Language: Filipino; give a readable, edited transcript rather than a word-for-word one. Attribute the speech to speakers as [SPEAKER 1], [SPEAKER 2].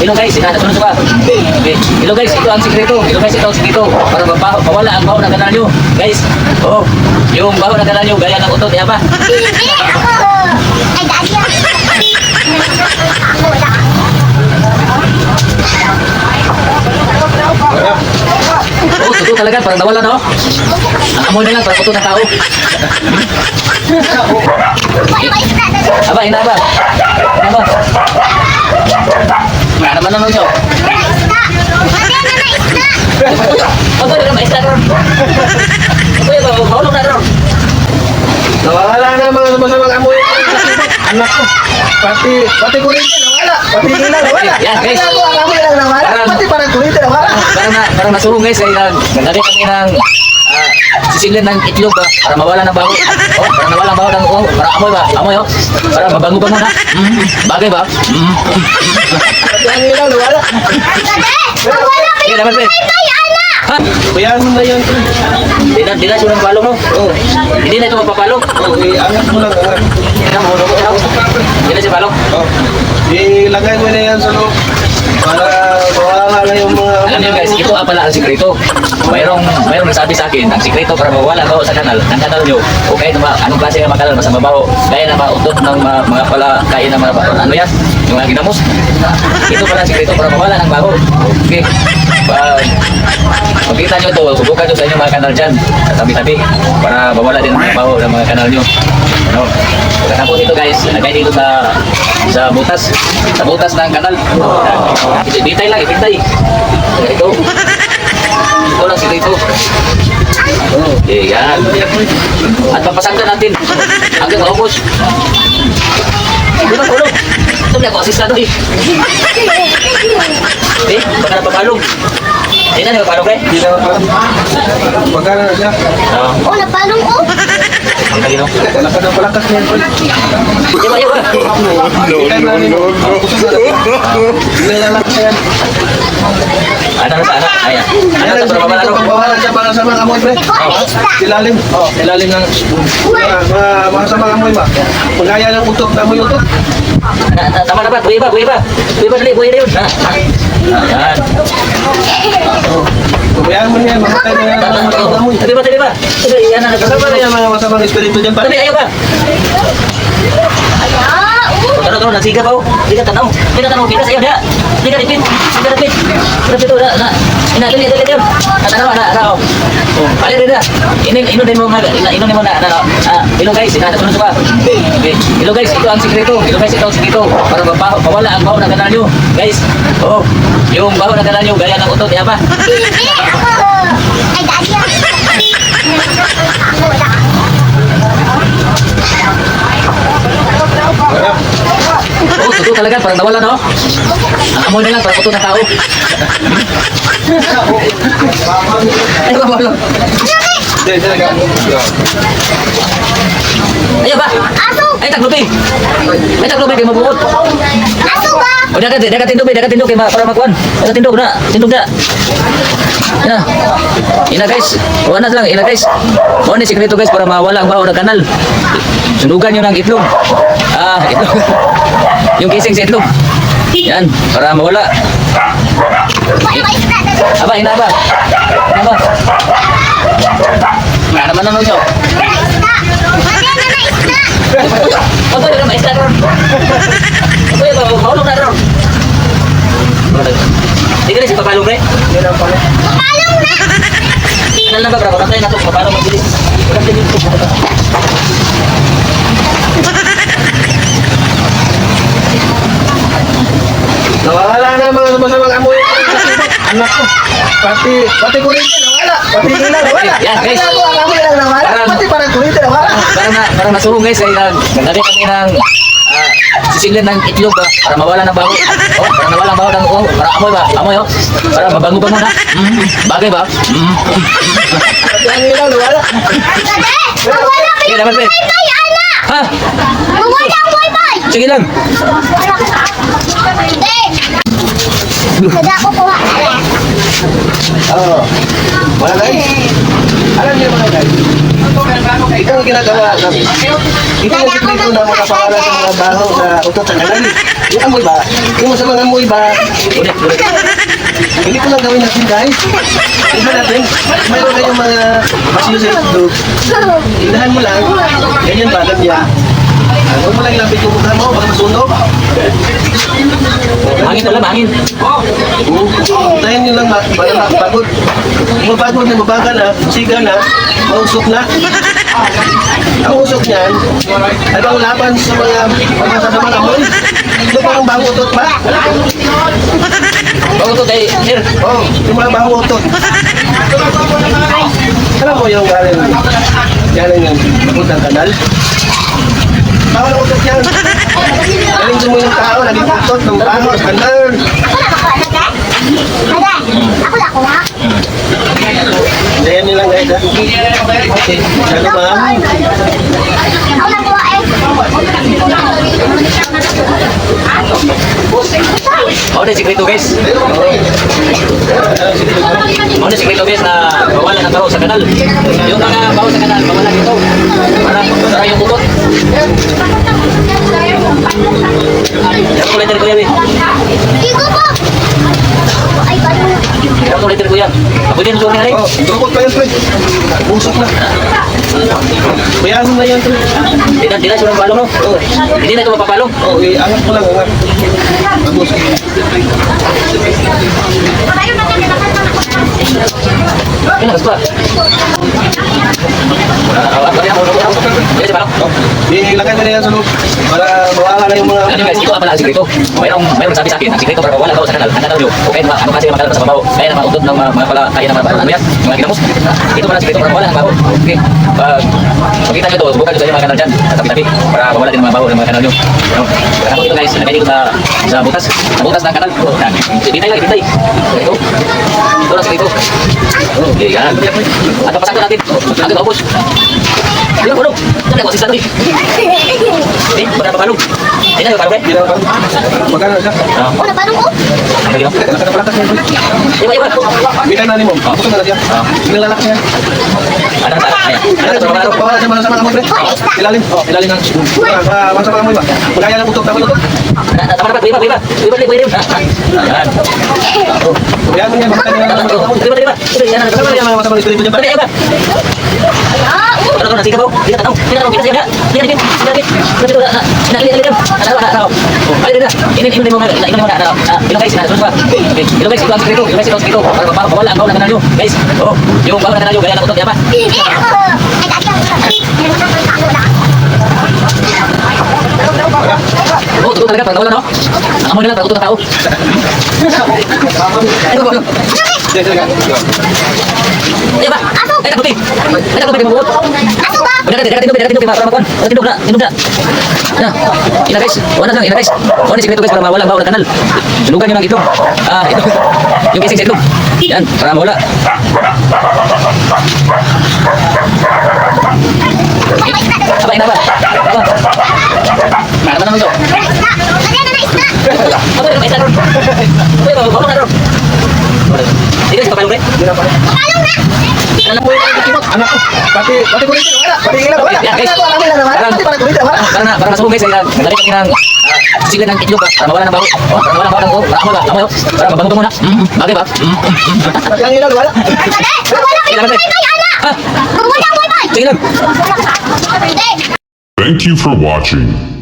[SPEAKER 1] Hello guys, sunod ba? Okay. Hello guys, ito ang sikreto. Hello guys, ito ang sikreto. Para mawala ang baho ng kanal nyo. Guys, oh, yung baho ng kanal nyo, gaya ng utot, yan ba?
[SPEAKER 2] Hindi ako. Ay, dati ako. Ako lang.
[SPEAKER 1] Oo, totoo talaga, parang nawala na, oh. Ang amoy na lang, parang utot ng tao.
[SPEAKER 2] May isda na doon.
[SPEAKER 1] Aba, ina ba? Ina ba? Ano naman naman nyo?
[SPEAKER 2] May isda. Mali na na isda.
[SPEAKER 1] Ano ba yung maisda ron? Ano ba yung maulong na ron?
[SPEAKER 3] Nawala na mga masamang amoy. Anak ko. Pati kulite nawala. Pati ilaw nawala.
[SPEAKER 1] Yan, guys.
[SPEAKER 3] Ako ang amoy lang nawala. Pati parang kulite nawala.
[SPEAKER 1] Parang nasuhong guys, ay nagdali kami ng sisilin ng itlog ba, para mawala ng baho. Oh, para mawala ang baho ng para amoy ba? Amoy oh. Para mabango-bango na. Bagay ba?
[SPEAKER 3] Pati ang ilaw nawala.
[SPEAKER 2] Dati. Wala pa
[SPEAKER 1] Sige,
[SPEAKER 2] yung
[SPEAKER 1] dapat, pre.
[SPEAKER 2] kay Ana.
[SPEAKER 1] Ha?
[SPEAKER 3] Kuya mo na yan.
[SPEAKER 1] Di na siya ng palong no?
[SPEAKER 3] Oh.
[SPEAKER 1] Hindi na ito magpapalong.
[SPEAKER 3] Oh, angat mo lang. Angat.
[SPEAKER 1] Hindi na siya palong.
[SPEAKER 3] Oh. Ilagay mo na yan sa loob. Para mawala na yung mga...
[SPEAKER 1] Alam niyo guys, ito ang pala ang sikreto. Mayroong nagsabi sa akin, ang sikreto para mawala baho sa kanal, ng kanal nyo, o kahit anong klase ng makanal, basta mabaho, gaya ng mautot ng mga pala kain ng mga baho. Ano yan? Yung mga ginamos. Ito pala ang sikreto para mawala ng baho. Okay. Makita nyo ito, subukan nyo sa inyong mga kanal dyan, sa tabi-tabi, para mawala din ang baho ng mga kanal nyo. Ano? Pagkatapos ito guys, lagay dito sa butas ng kanal. Itay lang, itay. Ito. Ito lang sila ito. Okay, yan. At papasangkan natin hanggang maubos. Ito na, tulog. Ito na ako, asistado eh. Eh, baka napapalog. Hindi na, napapalog eh.
[SPEAKER 3] Hindi na pa. Magkano na siya?
[SPEAKER 1] Oo.
[SPEAKER 2] Oh, napalong ko.
[SPEAKER 1] Ang kalino.
[SPEAKER 3] Wala ka ng palakas na yan.
[SPEAKER 1] Iba, iba.
[SPEAKER 3] Nilalak na yan.
[SPEAKER 1] Ano na sana? Ayan. Ano na, para mawala ito.
[SPEAKER 3] Bawalan siya para sa mga amoy, pre. Ilalim. Oh, ilalim ng mga sa mga amoy ba? Pagaya ng utot, amoy utot.
[SPEAKER 1] Tama na ba? Buhay ba? Buhay ba? Buhay ba? Buhay na yun. Ayan.
[SPEAKER 3] Kumayaan mo niya, mamatay na yan ang mga amoy.
[SPEAKER 1] Tabi ba? Tabi ba? Tabi, yan na.
[SPEAKER 3] Kasama na yan mga masamang espiritu dyan,
[SPEAKER 1] Tabi,
[SPEAKER 3] pare.
[SPEAKER 1] ayaw ba? Tara, tara, nasiga pa oh. Hindi ka tanaw. Hindi ka tanaw. Pitas, ayaw niya. Hindi ka ripit. Hindi ka ripit. Ripit ito. Inatili, atili ito. Tanaw, oh. Pali rin na. Ino din mo mga. Ino din mo na. Hello guys, sunod ba? Hello guys, ito ang sikreto. Hello guys, ito ang sikreto. Para mawala ang baho ng kanal nyo. Guys, oh. Yung baho ng kanal nyo, gaya ng utot, yan ba?
[SPEAKER 2] Hindi ako. Ay, dati ako. Ako lang.
[SPEAKER 1] Oo, totoo talaga, parang nawala na, oh. Ang amoy na lang, parang utot ng tao. Ay, ba, ba, Ayaw ba?
[SPEAKER 2] Aso.
[SPEAKER 1] Ay, taglupin. Ay, taglupin, kayo mabuot.
[SPEAKER 2] Aso ba?
[SPEAKER 1] O, dagat tindog, kayo para magkuhan. Dagat tindog na. Ina guys, kuha na lang, ina guys. Kuha ni sikreto guys para mawala ang baho ng kanal. Sundugan nyo ng itlog. Itlog. Yung kising sa itlog. Yan, para mawala.
[SPEAKER 2] May isda na doon.
[SPEAKER 1] Aba, ina ba? Ano naman naman nyo?
[SPEAKER 2] May isda. Mali na na isda.
[SPEAKER 1] Ano ba yung maisda ron? Ano yung maulong na ron? Hindi ka rin si papalong rin?
[SPEAKER 2] Papalong na.
[SPEAKER 1] Kanal na ba, bravo? Nantay na ito, papalong magbilis.
[SPEAKER 3] Nawala na mga masamang amoy. Anak ko. Pati kulite nawala. Pati ilaw nawala.
[SPEAKER 1] Yan, guys.
[SPEAKER 3] Ako ang amoy lang nawala. Pati parang kulite nawala.
[SPEAKER 1] Parang nasuhong guys, ay nagdali kami ng sisilin ng itlog ba, para mawala ng baho. Oh, para mawala ang baho ng para amoy ba? Amoy oh. Para mabango-bango na. Bagay ba?
[SPEAKER 3] Pati ang ilaw nawala.
[SPEAKER 2] Dati. Wala pa
[SPEAKER 1] Sige,
[SPEAKER 2] yung
[SPEAKER 1] dapat pre.
[SPEAKER 2] kay Ana.
[SPEAKER 1] Ha?
[SPEAKER 2] Wala ang wifi.
[SPEAKER 1] Sige lang.
[SPEAKER 2] Hindi. Kada ko kuha.
[SPEAKER 3] Oo. Mga guys. Alam niyo mga guys. Ito ang ginagawa namin. Ito yung sikreto na makapawala sa mga baho sa utot sa kanal. Yung amoy ba? Yung sa mga amoy ba? Hindi ko lang gawin natin guys. Iba natin. Mayroon kayong mga masisit do. Ilahan mo lang. Ganyan ba? Ganyan. Huwag mo lang ilapit yung mukha mo. Baka masunog.
[SPEAKER 1] Hangin pala, hangin.
[SPEAKER 3] Tayo nyo lang para makapagod. Mapagod na, mabaga na, siga na, mausok na. Ang usok niyan, ay bang laban sa mga masasamang amoy. Ito parang bagong utot ba?
[SPEAKER 1] Bago to kay Sir.
[SPEAKER 3] Oo, yung mga bagong utot. Alam mo yung galing yung puntang kanal? Bawal ang utot yan. Galing mo yung tao, naging utot ng baho sa kanal.
[SPEAKER 2] Ako na kuha.
[SPEAKER 3] Dayan nilang guys ha. Ano ma'am?
[SPEAKER 2] Ako na kuha eh.
[SPEAKER 1] Ano yung sikreto guys? Ano yung sikreto guys na bawalan ng baho sa kanal? Yung mga baho sa kanal, bawalan ito. Para sara yung utot. Yan ang letter ko yan eh.
[SPEAKER 2] Igo po. Ay, paano?
[SPEAKER 1] Yan ang letter ko yan. Ako din suwag na rin.
[SPEAKER 3] Oh, dukot pa yan, pre. Usok na. Bayaan mo na yan, pre.
[SPEAKER 1] Hindi na siya mapalong no? Hindi na ito mapapalong.
[SPEAKER 3] Oh, angat mo lang, angat. Mag-usok.
[SPEAKER 1] Yan na, gusto. Yan siya palong.
[SPEAKER 3] Ilagay mo na yan sa loob para mawala na yung mga...
[SPEAKER 1] Ano guys, ito ang pala ang sikreto. Mayroong sabi sa akin, ang sikreto para mawala daw sa kanal. Ang kanal nyo. Okay, ano kasi ang makalat sa babaw. Kaya na maudot ng mga pala, kaya na ano yan, mga ginamos. Ito pala ang sikreto para mawala ng babaw. Okay. Pagkita nyo ito, bukan nyo sa inyo mga kanal dyan. Tabi-tabi. Para mawala din ng mga babaw ng mga kanal nyo. Kaya ito guys, nagay dito sa butas. Sa butas ng kanal. Yan. Ibitay lang, ibitay. Ito. Ito lang sikreto. Okay, yan. At papasakto natin. Hanggang maubos. Ilang puno. Ito na, wasistan rin. Eh, wala pa palong. Hindi na, palong eh.
[SPEAKER 3] Hindi na pa. Magkano siya?
[SPEAKER 2] Ako na paano ko?
[SPEAKER 1] Ang gagawin.
[SPEAKER 3] Nakapalakas yan, pre.
[SPEAKER 1] Iba.
[SPEAKER 3] Bitan na ni mo. Bukan na siya. Nilalak niya.
[SPEAKER 1] Ano na, ayan. Ano na,
[SPEAKER 3] Bawala
[SPEAKER 1] bawala
[SPEAKER 3] sa mga sama amoy, pre. Ilalim. Oh, ilalim ng... Mga sama amoy ba? Magkaya ng utok, tama utok.
[SPEAKER 1] Tama na ba? Iba. Ayan.
[SPEAKER 3] Bayaan mo yan, makakaya ng utok.
[SPEAKER 1] Iba. Yan na.
[SPEAKER 3] Kasama niya mga masama dito dyan, pre.
[SPEAKER 1] Iba.
[SPEAKER 2] Ah,
[SPEAKER 1] Ano na, sige po. Hindi na tanong. Hindi na. Inom mo na. Inom guys, sunod ba? Inom guys, ito ang sikreto. Inom guys, ito ang sikreto. Para mawala ang baho ng kanal nyo. Guys, yung baho ng kanal nyo, gaya ng utot, yan ba?
[SPEAKER 2] hindi ako. Ay, dati ako.
[SPEAKER 1] Tutok talaga, pag nawala no? Ang amoy nila, utot ng tao. Ito ba?
[SPEAKER 3] Sige, sige.
[SPEAKER 1] Yan ba? Ay, takutin. Ay, takutin mo.
[SPEAKER 2] Aso ba?
[SPEAKER 1] Tindog para makuhan. Tindog na. Ina guys, ina guys. Ano sikreto guys para mawala ang baho ng kanal. Sunugan nyo ng itlog. Ito. Yung kising sa itlog. Yan, para mawala. Aba, ina ba? Ano naman ito?
[SPEAKER 2] Isda. Lagyan na na isda.
[SPEAKER 1] Ano yung isa ron? Ano yung baho na ron? Hindi guys, papalong rin.
[SPEAKER 2] Papalong na.
[SPEAKER 3] Anak ko. Pati kulitin, wala. Pati ilan, wala.
[SPEAKER 1] Yan guys.
[SPEAKER 3] Pati kulitin, wala.
[SPEAKER 1] Para masubong guys, nagdali kami ng susilit ng itlog para mawala ng baho. Para mawala ng baho ng para amoy ba? Para mabango muna. Bagay ba?
[SPEAKER 3] Pati ang ilan, wala.
[SPEAKER 2] Wala kayo wifi, anak. Wala ang wifi.
[SPEAKER 1] Sige lang.
[SPEAKER 2] Hindi.
[SPEAKER 4] Thank you for watching.